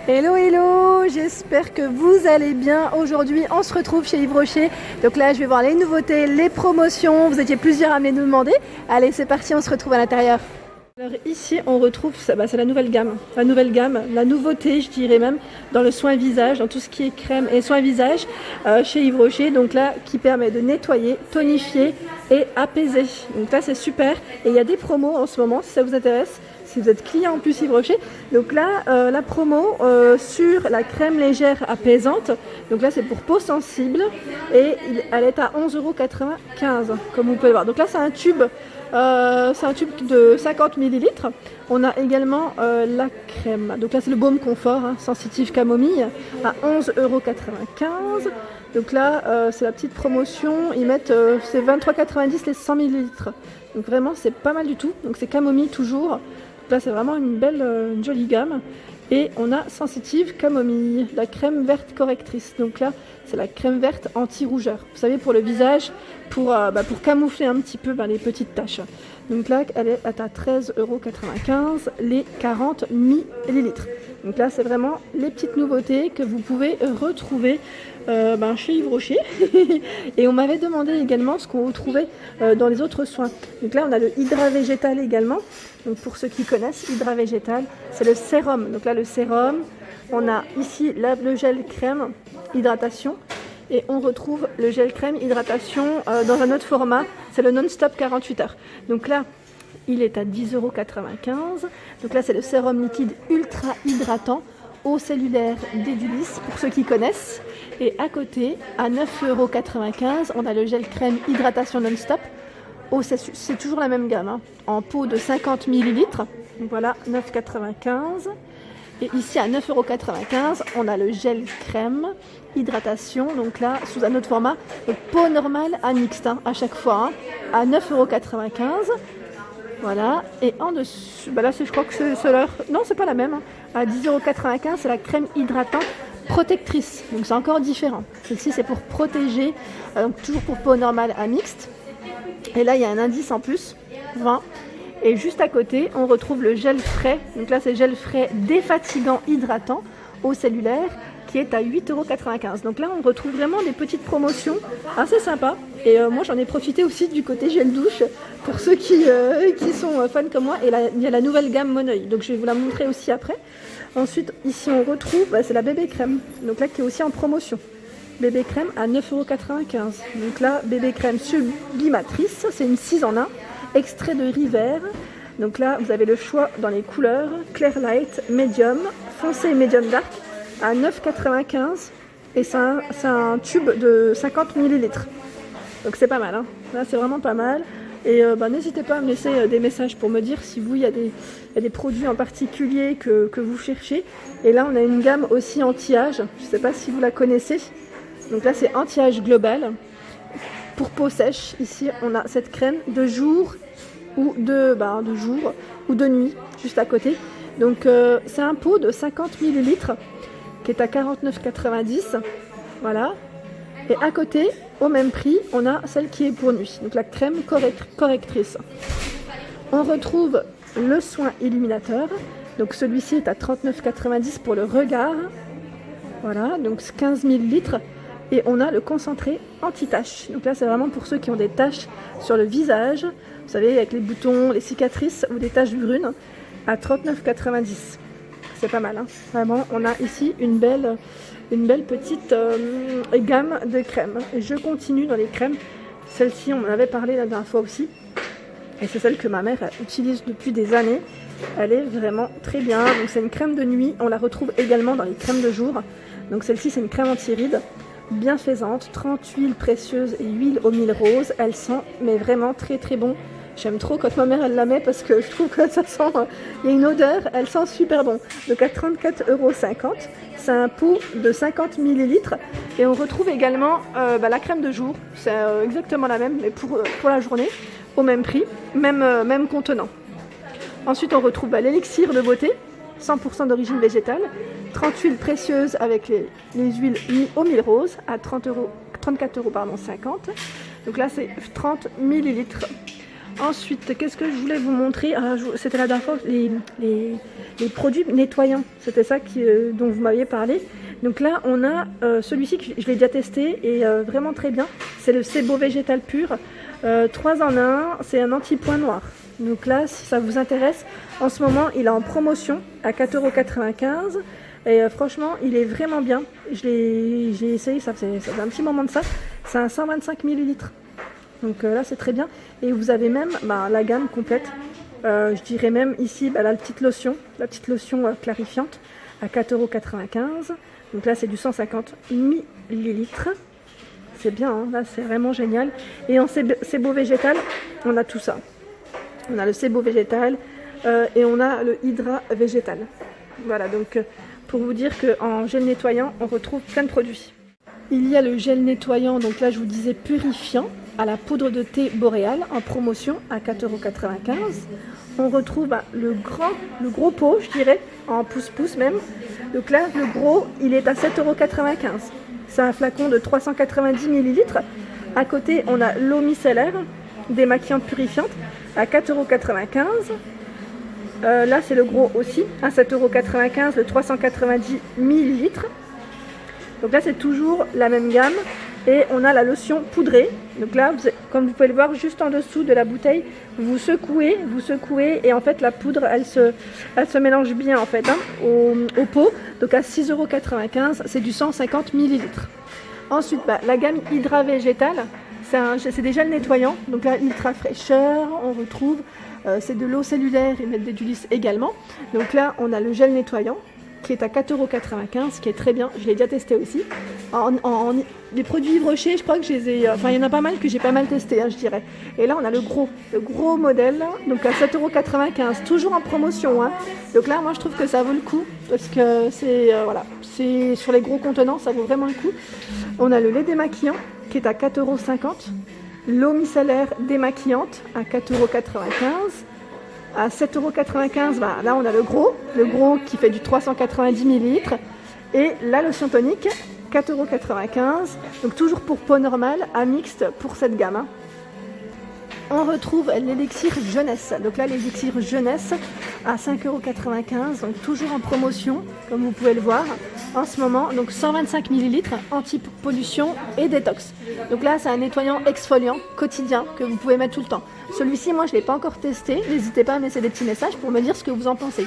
Hello hello, j'espère que vous allez bien. Aujourd'hui on se retrouve chez Yves Rocher. Donc là je vais voir les nouveautés, les promotions. Vous étiez plusieurs à me les demander. Allez c'est parti, on se retrouve à l'intérieur. Alors ici on retrouve, c'est la nouvelle gamme, la nouveauté je dirais même dans le soin visage, dans tout ce qui est crème et soin visage chez Yves Rocher. Donc là qui permet de nettoyer, tonifier et apaiser. Donc là c'est super et il y a des promos en ce moment si ça vous intéresse. Si vous êtes client en plus Yves Rocher, donc là la promo sur la crème légère apaisante, donc là c'est pour peau sensible et elle est à 11,95 € comme vous pouvez le voir. Donc là c'est un tube de 50 ml. On a également la crème, donc là c'est le baume confort sensitive camomille à 11,95 €. Donc là c'est la petite promotion, ils mettent c'est 23,90 € les 100 ml. Donc vraiment c'est pas mal du tout, donc c'est camomille toujours. Là c'est vraiment une jolie gamme. Et on a sensitive camomille, la crème verte correctrice. Donc là c'est la crème verte anti-rougeur. Vous savez pour le visage, pour camoufler un petit peu les petites taches. Donc là elle est à 13,95 € les 40 ml. Donc là c'est vraiment les petites nouveautés que vous pouvez retrouver chez Yves Rocher. Et on m'avait demandé également ce qu'on retrouvait dans les autres soins. Donc là on a le Hydra Végétal également. Donc pour ceux qui connaissent, Hydra Végétal, c'est le sérum. Donc là le sérum, on a ici le gel crème hydratation. Et on retrouve le gel crème hydratation dans un autre format, c'est le non-stop 48 heures. Donc là, il est à 10,95 €. Donc là, c'est le sérum liquide ultra hydratant, eau cellulaire d'Edulis, pour ceux qui connaissent. Et à côté, à 9,95 €, on a le gel crème hydratation non-stop. C'est toujours la même gamme, en pot de 50 ml. Donc voilà, 9,95 €. Et ici à 9,95 €, on a le gel crème hydratation, donc là sous un autre format, donc peau normale à mixte à chaque fois, à 9,95 €. Voilà, et en dessus, là je crois que c'est leur. Non, c'est pas la même, à 10,95 €, c'est la crème hydratante protectrice, donc c'est encore différent. Celle-ci c'est pour protéger, donc toujours pour peau normale à mixte. Et là il y a un indice en plus, 20. Et juste à côté, on retrouve le gel frais. Donc là, c'est gel frais défatigant hydratant eau cellulaire qui est à 8,95 €. Donc là, on retrouve vraiment des petites promotions assez sympas. Et moi, j'en ai profité aussi du côté gel douche pour ceux qui sont fans comme moi. Et là, il y a la nouvelle gamme Moneuil. Donc je vais vous la montrer aussi après. Ensuite, ici, on retrouve, c'est la bébé crème. Donc là, qui est aussi en promotion. Bébé crème à 9,95 €. Donc là, bébé crème sublimatrice, c'est une 6 en 1. Extrait de riz vert. Donc là, vous avez le choix dans les couleurs clair light, medium, foncé et medium dark à 9,95 €. Et c'est un tube de 50 ml. Donc c'est pas mal. Là, c'est vraiment pas mal. Et n'hésitez pas à me laisser des messages pour me dire si vous, il y a des produits en particulier que vous cherchez. Et là, on a une gamme aussi anti-âge. Je ne sais pas si vous la connaissez. Donc là, c'est anti-âge global. Pour peau sèche, ici on a cette crème de jour ou de nuit, juste à côté. Donc c'est un pot de 50 ml qui est à 49,90 €. Voilà. Et à côté, au même prix, on a celle qui est pour nuit. Donc la crème correctrice. On retrouve le soin illuminateur. Donc celui-ci est à 39,90 € pour le regard. Voilà, donc 15 ml. Et on a le concentré anti-taches. Donc là, c'est vraiment pour ceux qui ont des taches sur le visage. Vous savez, avec les boutons, les cicatrices ou des taches brunes, à 39,90 €. C'est pas mal, Vraiment, on a ici une belle petite gamme de crèmes. Et je continue dans les crèmes. Celle-ci, on en avait parlé la dernière fois aussi. Et c'est celle que ma mère utilise depuis des années. Elle est vraiment très bien. Donc c'est une crème de nuit. On la retrouve également dans les crèmes de jour. Donc celle-ci, c'est une crème anti-rides. Bienfaisante, 30 huiles précieuses et huiles aux mille roses. Elle sent mais vraiment très très bon. J'aime trop quand ma mère elle la met parce que je trouve que ça sent, il y a une odeur, elle sent super bon. Donc à 34,50 €, c'est un pot de 50 ml. Et on retrouve également la crème de jour. C'est exactement la même mais pour la journée, au même prix, même contenant. Ensuite on retrouve l'élixir de beauté, 100% d'origine végétale. 30 huiles précieuses avec les huiles aux mille roses à 34,50 €. Donc là c'est 30 ml. Ensuite, qu'est-ce que je voulais vous montrer? C'était la dernière fois, les produits nettoyants. C'était ça dont vous m'aviez parlé. Donc là, on a celui-ci que je l'ai déjà testé et vraiment très bien. C'est le Sebo végétal pur. 3 en 1, c'est un anti-point noir. Donc là, si ça vous intéresse, en ce moment, il est en promotion à 4,95 €. Et franchement, il est vraiment bien. J'ai essayé, ça fait un petit moment de ça. C'est un 125 millilitres. Donc là, c'est très bien. Et vous avez même la gamme complète. Je dirais même ici la petite lotion clarifiante à 4,95 €. Donc là, c'est du 150 millilitres. C'est bien, hein, là, c'est vraiment génial. Et en Sebo végétal, on a tout ça. On a le Sebo végétal et on a le Hydra végétal. Voilà, donc pour vous dire qu'en gel nettoyant, on retrouve plein de produits. Il y a le gel nettoyant, donc là, je vous disais purifiant, à la poudre de thé boréal en promotion à 4,95 €. On retrouve le gros pot, je dirais, en pouce-pouce même. Donc là, le gros, il est à 7,95 €. C'est un flacon de 390 millilitres. À côté, on a l'eau micellaire démaquillante purifiante à 4,95 €. Là, c'est le gros aussi, à 7,95 € le 390 millilitres. Donc là, c'est toujours la même gamme. Et on a la lotion poudrée. Donc là, comme vous pouvez le voir, juste en dessous de la bouteille, vous secouez et en fait, la poudre, elle se mélange bien en fait au pot. Donc à 6,95 €, c'est du 150 millilitres. Ensuite, la gamme Hydra végétal, c'est des gels nettoyants. Donc là, ultra fraîcheur, on retrouve, c'est de l'eau cellulaire et mettre du lisse également. Donc là, on a le gel nettoyant qui est à 4,95 €, qui est très bien. Je l'ai déjà testé aussi. Les produits Yves Rocher, je crois que je les ai... il y en a pas mal que j'ai pas mal testé, je dirais. Et là, on a le gros modèle, donc à 7,95 €, toujours en promotion. Donc là, moi, je trouve que ça vaut le coup, parce que c'est sur les gros contenants, ça vaut vraiment le coup. On a le lait démaquillant, qui est à 4,50 €. L'eau micellaire démaquillante, à 4,95 €. À 7,95 €, là on a le gros qui fait du 390 millilitres. Et la lotion tonique, 4,95 €. Donc toujours pour peau normale, à mixte pour cette gamme. On retrouve l'élixir jeunesse. Donc là, l'élixir jeunesse à 5,95 €. Donc toujours en promotion, comme vous pouvez le voir en ce moment. Donc 125 millilitres, anti-pollution et détox. Donc là, c'est un nettoyant exfoliant quotidien que vous pouvez mettre tout le temps. Celui-ci, moi, je ne l'ai pas encore testé. N'hésitez pas à me laisser des petits messages pour me dire ce que vous en pensez.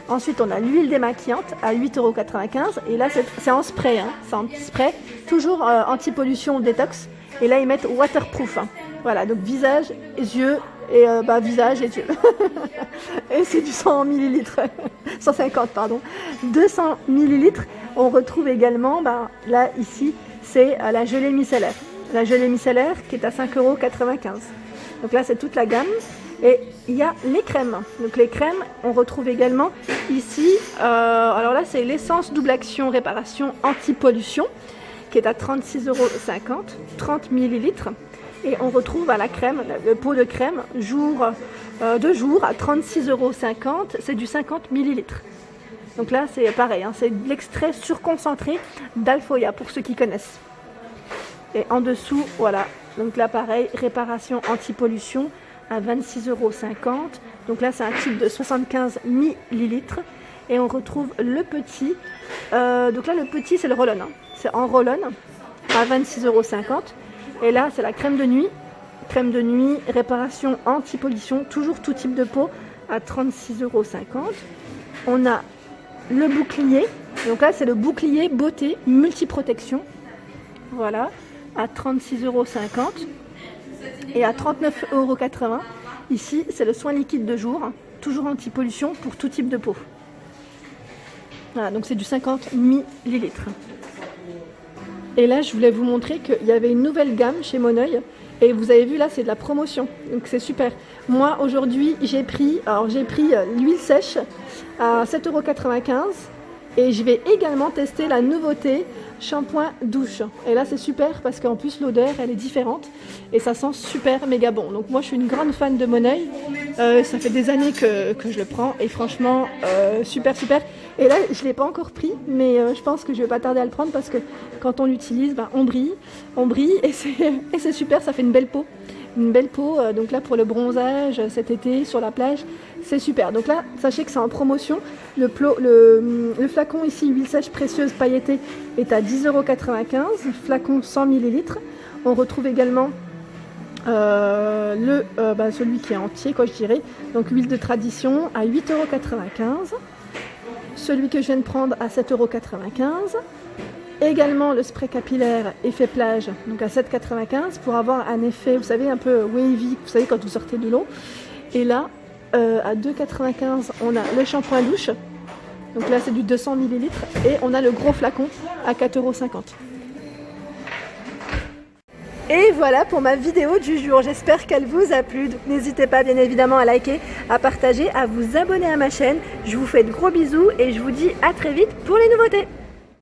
Ensuite, on a l'huile démaquillante à 8,95 €. Et là, c'est en spray. C'est en spray, toujours anti-pollution détox. Et là, ils mettent waterproof. Voilà, donc visage, yeux, et visage et yeux. Et c'est du 100 millilitres. 150, pardon. 200 millilitres. On retrouve également, là, ici, c'est la gelée micellaire. La gelée micellaire qui est à 5,95 €. Donc là, c'est toute la gamme. Et il y a les crèmes. Donc les crèmes, on retrouve également ici, alors là, c'est l'essence double action réparation anti-pollution, qui est à 36,50 €, 30 millilitres. Et on retrouve la crème, le pot de crème, de jour à 36,50 €, c'est du 50 millilitres. Donc là, c'est pareil, c'est de l'extrait surconcentré d'Alfoya, pour ceux qui connaissent. Et en dessous, voilà, donc là, pareil, réparation anti-pollution à 26,50 €. Donc là, c'est un tube de 75 millilitres. Et on retrouve le petit. Donc là, le petit, c'est le roll-on. C'est en roll-on à 26,50 €. Et là, c'est la crème de nuit. Crème de nuit, réparation anti-pollution, toujours tout type de peau à 36,50 €. On a le bouclier. Donc là, c'est le bouclier beauté multiprotection. Voilà, à 36,50 €. Et à 39,80 €, ici, c'est le soin liquide de jour, toujours anti-pollution pour tout type de peau. Voilà, donc c'est du 50 millilitres. Et là, je voulais vous montrer qu'il y avait une nouvelle gamme chez Moneuil. Et vous avez vu, là, c'est de la promotion. Donc c'est super. Moi, aujourd'hui, j'ai pris l'huile sèche à 7,95 €. Et je vais également tester la nouveauté shampoing douche. Et là, c'est super parce qu'en plus, l'odeur, elle est différente. Et ça sent super méga bon. Donc moi, je suis une grande fan de Moneuil. Ça fait des années que je le prends. Et franchement, super, super. Et là, je ne l'ai pas encore pris. Mais je pense que je ne vais pas tarder à le prendre parce que quand on l'utilise, on brille. Et c'est super, ça fait une belle peau. une belle peau. Donc là pour le bronzage cet été sur la plage, c'est super. Donc là, sachez que c'est en promotion. Le flacon ici, huile sèche précieuse pailletée, est à 10,95 €. Flacon 100 ml. On retrouve également celui qui est entier, quoi, je dirais. Donc huile de tradition à 8,95 €. Celui que je viens de prendre à 7,95 €. Également le spray capillaire effet plage, donc à 7,95 € pour avoir un effet, vous savez, un peu wavy, vous savez, quand vous sortez de l'eau. Et là, à 2,95 €, on a le shampoing douche. Donc là, c'est du 200 ml. Et on a le gros flacon à 4,50 €. Et voilà pour ma vidéo du jour, j'espère qu'elle vous a plu. Donc n'hésitez pas bien évidemment à liker, à partager, à vous abonner à ma chaîne. Je vous fais de gros bisous et je vous dis à très vite pour les nouveautés.